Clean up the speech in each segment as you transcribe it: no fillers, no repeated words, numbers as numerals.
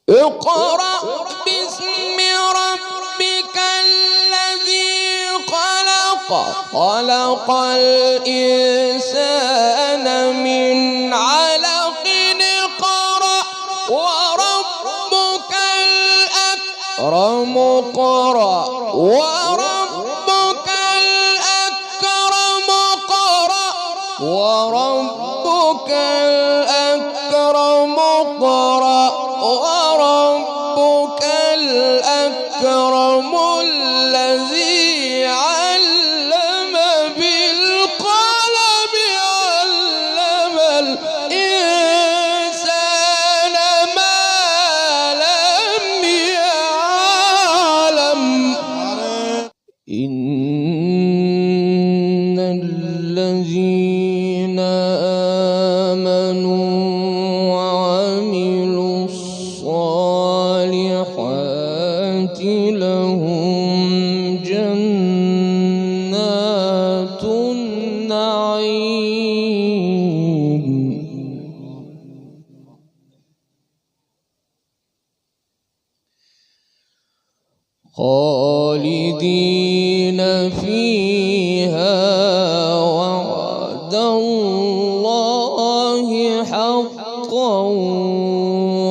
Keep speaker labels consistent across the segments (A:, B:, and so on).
A: اقرأ باسم ربك الذي خلق خلق الإنسان من علق اقرأ وربك الأكرم اقرأ وربك الأكرم اقرأ وربك الأكرم اقرأ وربك الأكرم الذي علم بالقلم علم الإنسان ما لم يعلم إن الذين آمنوا وعملوا الصالحات لهم جنات النعيم خالدين فيها وعد الله حقا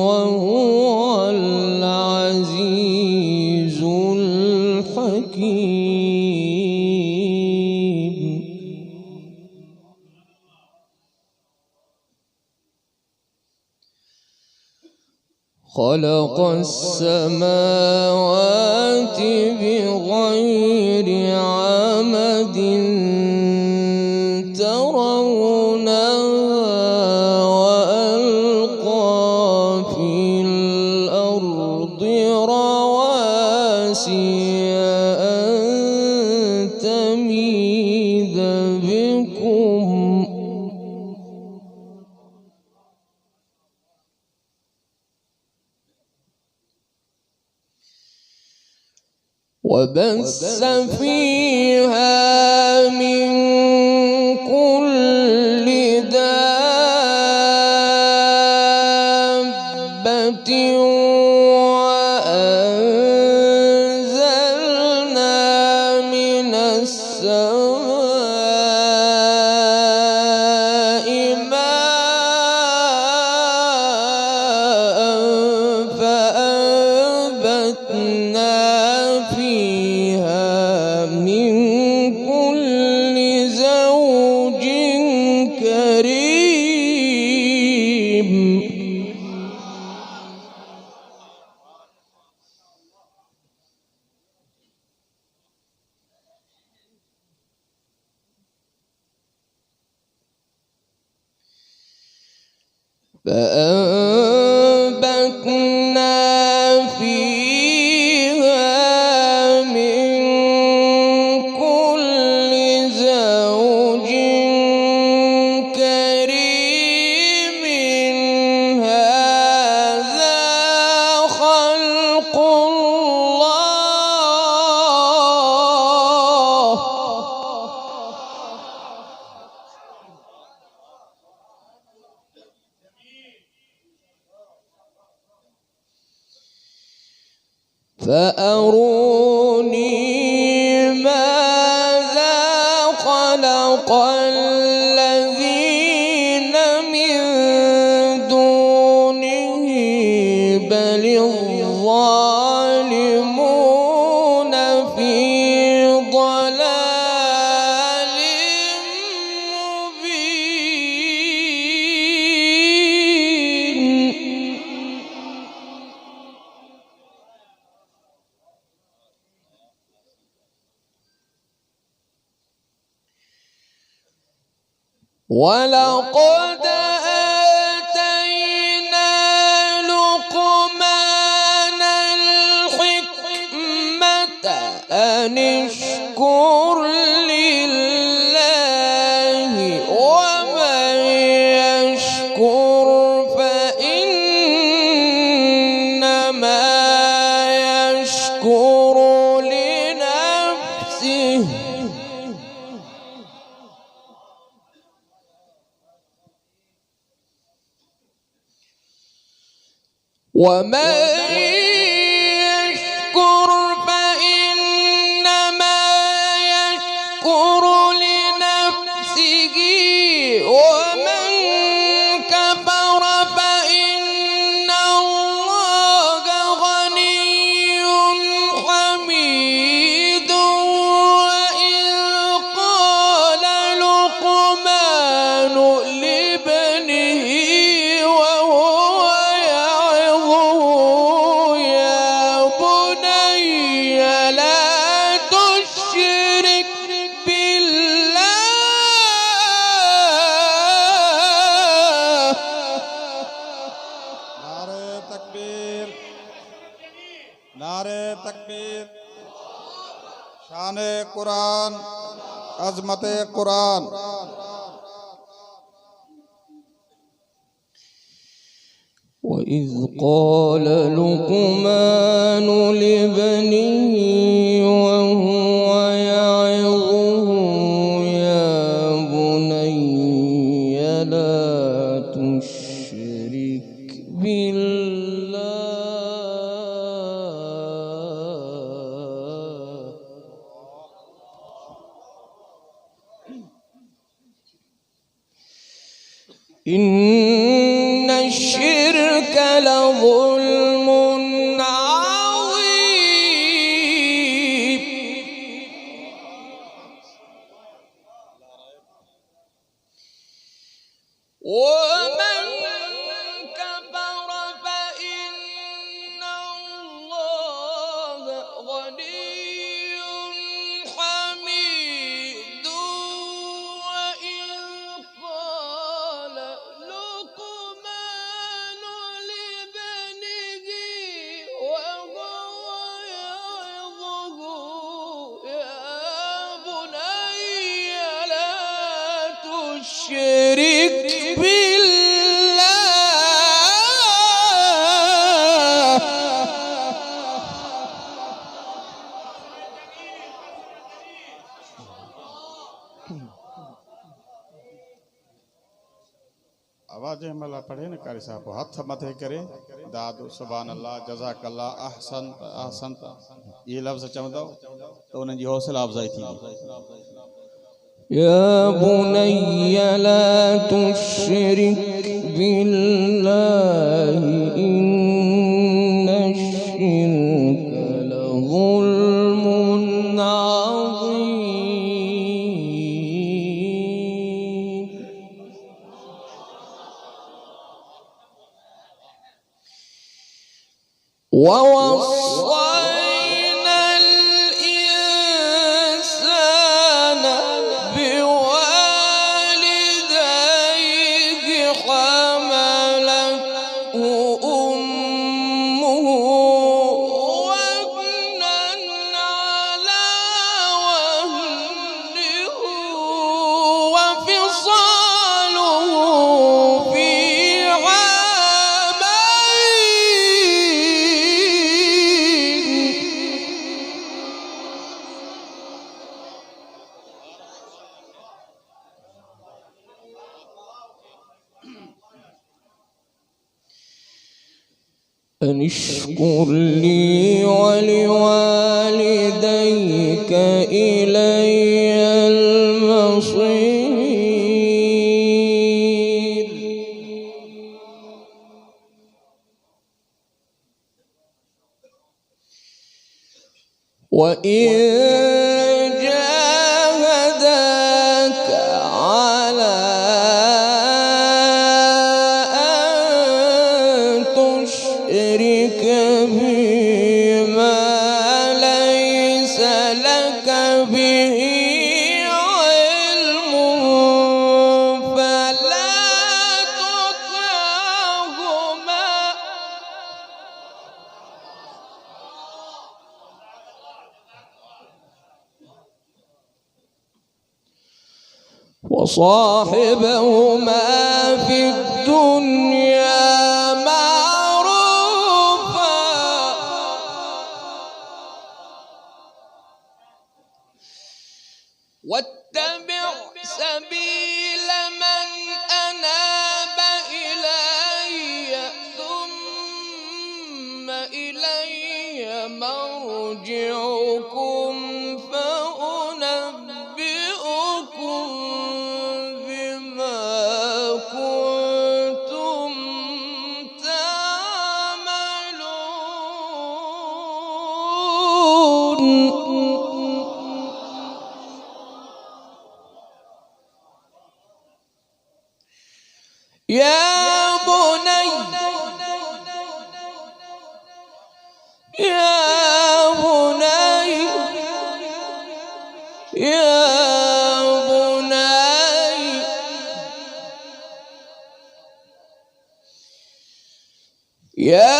A: وهو العزيز الحكيم خلق السماوات بغير عمد ترونها وألقى في الأرض رواسي أن تميد بكم وبث فيها من كل دابة وأنزلنا من السماء ماء فأنبتنا فيها من كل زوج كريم فأنبتنا فيها من كل زوج كريم هذا خلق الله فأروني ماذا خلق الذين من دونه بل الظالمون في ضلال مبين ولقد آتينا لقمان الحكمة أن اشكر لله ومن يشكر فإنما يشكر لنفسه ومن يشكر فإنما يشكر لنفسه ومن كفر فإن الله غني حميد وإذ قال لقمان لابنه وهو يعظه يا بني لا تشرك بالله.
B: नारे तकबीर, नारे तकबीर। शान कुरान, अजमत कुरान।
A: وإذ قال لقمان لابنه وهو يعظه يا بني لا تشرك بالله إن الشرك لظلم عظيم. ومن كفر فإن الله غني حميد وإذ قال لقمان لابنه وهو يعظه يا بني لا تشرك
B: आवाज़ मला पढ़े न कारी साहब हथ मथे करे दादू सुभान अल्लाह जज़ाकल्लाह अहसन अहसन ये लफ्ज़ चवंदव तो उन्हनि जी हौसला अफ़ज़ाई थींदी।
A: يا بني لا تشرك بالله إن الشرك لظلم عظيم. ووصينا الإنسان بوالديه حملته أمه وهنا على وهنه وفصاله في أن اشكر لي ولوالديك إلي المصير. وإن جاهداك على أن تشرك بي ما ليس لك به علم فلا تطعهما وصاحبهما في الدنيا معروفا واتبع سبيل من أناب إلي ثم إلي مرجعكم فأنبئكم بما كنتم تعملون. يا بني يا بني يا بني يا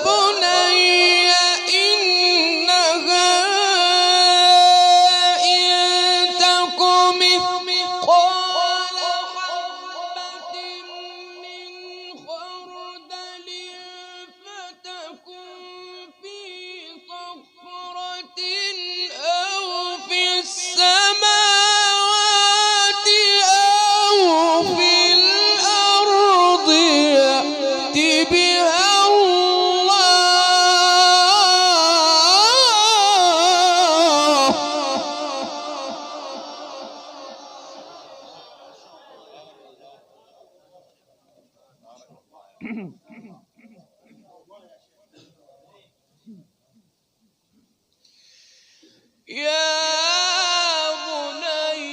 A: بني إنها إن تك مثقال حبة من خردل فتكن في صخرة أو في السماوات أو في الأرض يأت بها يا بني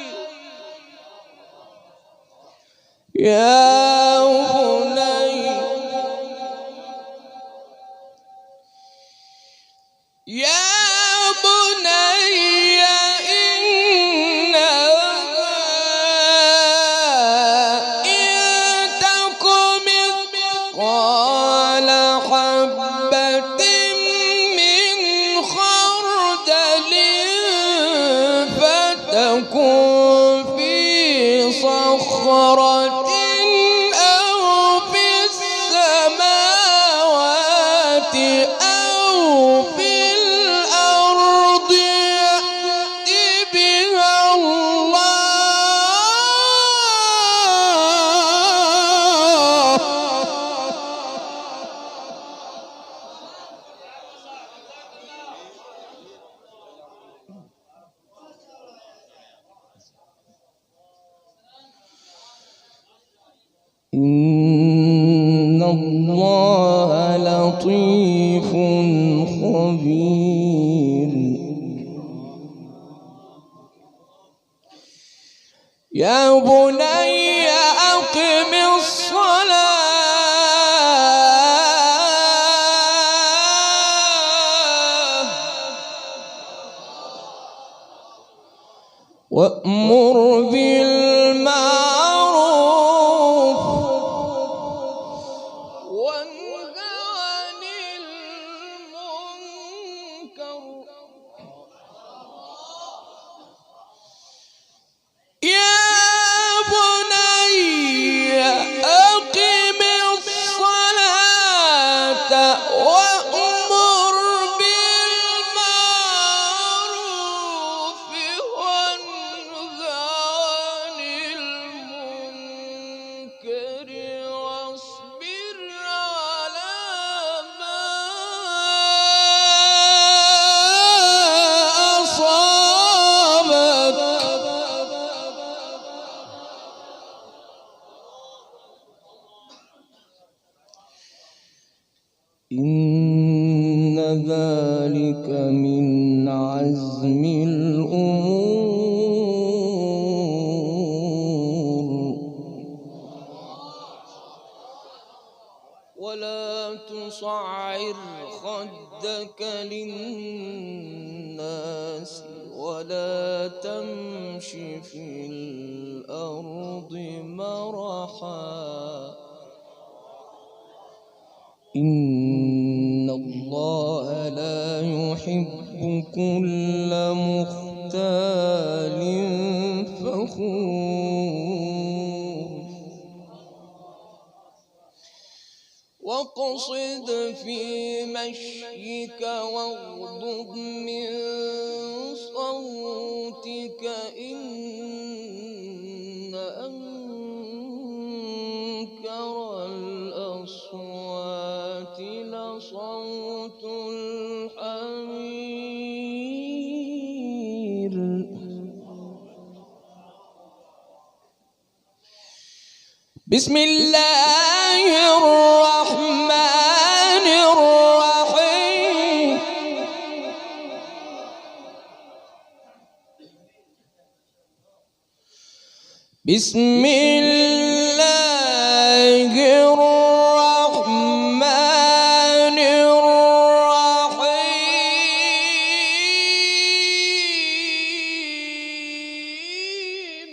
A: يا بني يا بني إنها إن تك مثقال حبة من خردل فتكن في صخرة أو في السماوات أو في الأرض يأت بها إن الله لطيف خبير. يا بني أقم الصلاة وأمر بالمعروف وانه عن المنكر. يا بني أقم الصلاة وأمر بالمعروف وانه عن المنكر واصبر على ما أصابك. إن ذلك من عزم الأمور. ولا تصعر خدك للناس ولا تمش في الأرض مرحا. إن الله لا يحب كل مختال فخور. واقصد في مشيك واغضض من صوتك إن أنكر الأصوات لصوت صوت الحمير بسم الله الرحمن الرحيم بسم الله الرحمن الرحيم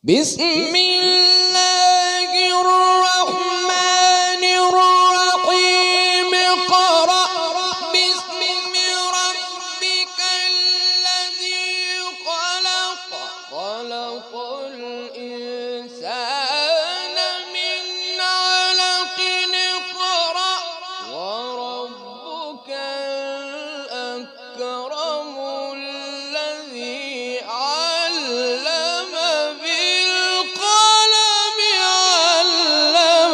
A: بسم الله الرحمن الرحيم اقرأ باسم ربك الذي خلق خلق الإنسان من علق اقرأ وربك الأكرم الذي علم بالقلم علم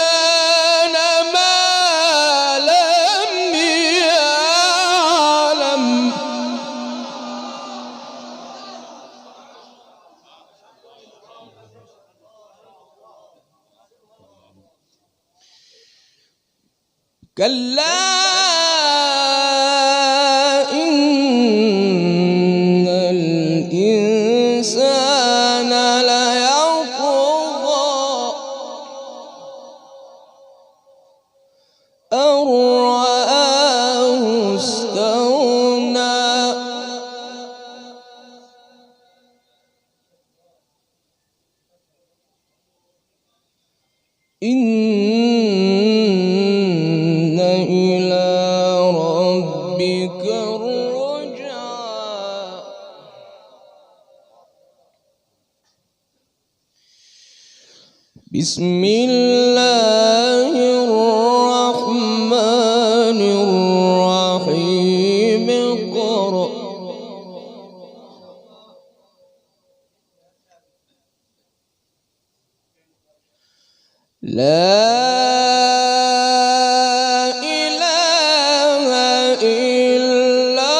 A: الإنسان ما لم يعلم كلا إن الإنسان ليطغى أن رآه استغنى إن إلى ربك الرجعى بسم الله الرحمن الرحيم اقرأ لا إله إلا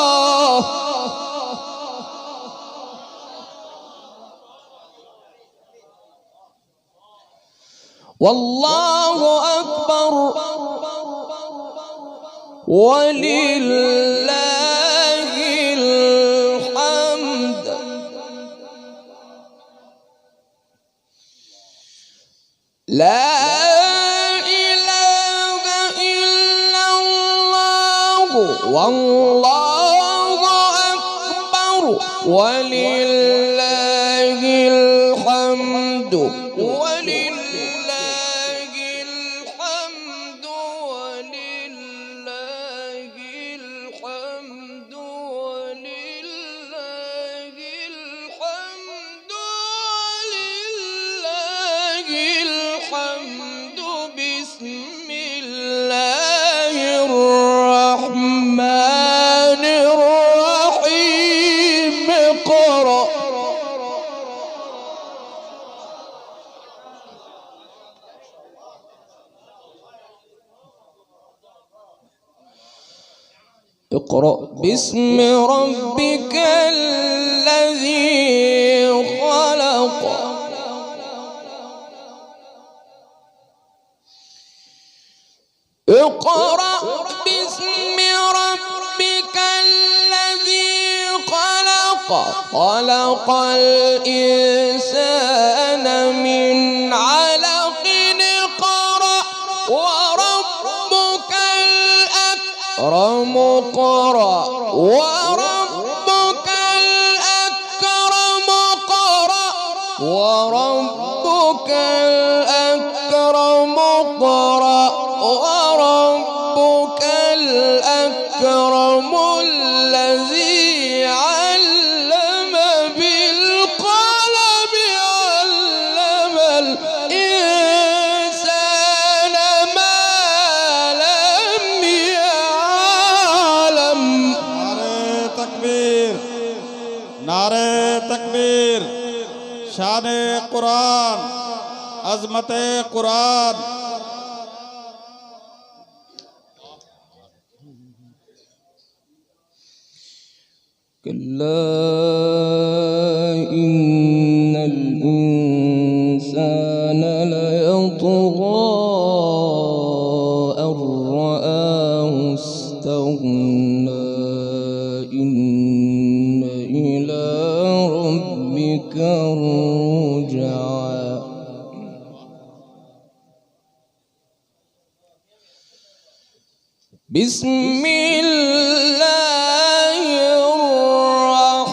A: الله والله أكبر ولله الحمد لا إله إلا الله والله أكبر ولله الحمد ولله الحمد ولله الحمد ولله الحمد ولله الحمد بسم الله الرحمن الرحيم اقرأ اقرأ باسم ربك الذي خلق اقرأ باسم ربك الذي خلق خلق الإنسان من علق اقرأ وربك الأكرم اقرأ وربك الأكرم اقرأ وربك الأكرم اقرأ وربك الأكرم الذي علم بالقلم علم الإنسان ما
B: शान कुरान, अजमत कुरान।
A: كلا إن الإنسان ليطغى أن رآه استغنى إن إلى ربك الرجعى بسم الله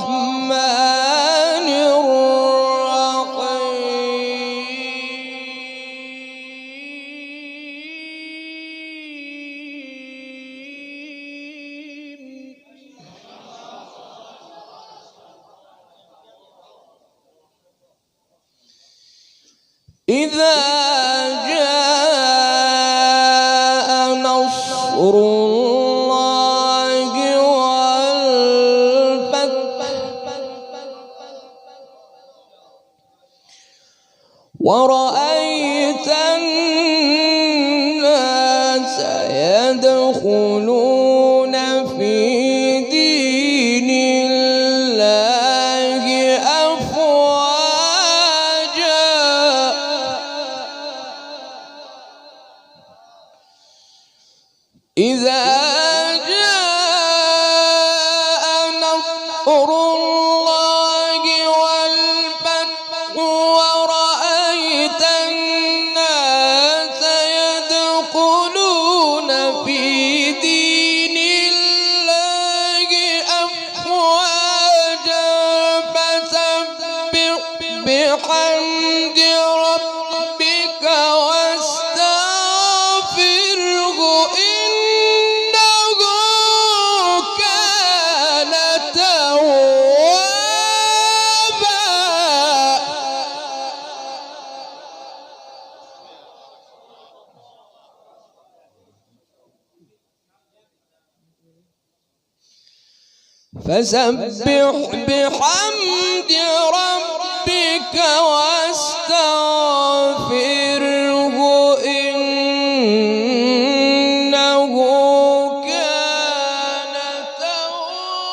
A: الرحمن الرحيم إذا جاء نصر الله والفتح ورأيت الناس يدخلون في دين الله أفواجا إذا جاء نصر الله والفتح ورأيت الناس يدخلون في دين الله أفواجا فسبح بحمد ربك واستغفره إنه كان توابا فسبح بحمد ربك واستغفره إنه كان توابا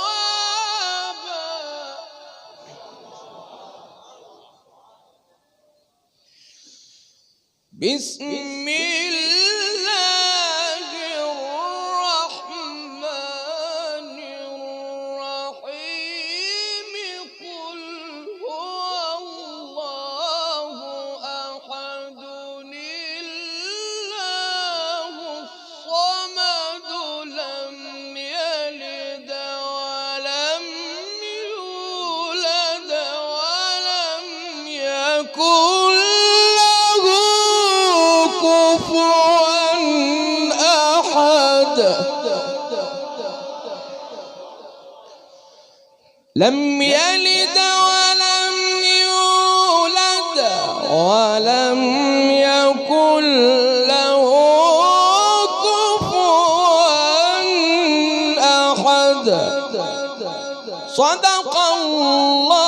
A: بسم الله الرحمن الرحيم قل هو الله أحد الله الصمد لم يلد ولم يولد ولم يكن له كفوا أحد لم يلد ولم يولد ولم يكن له كفوا أحد صدق الله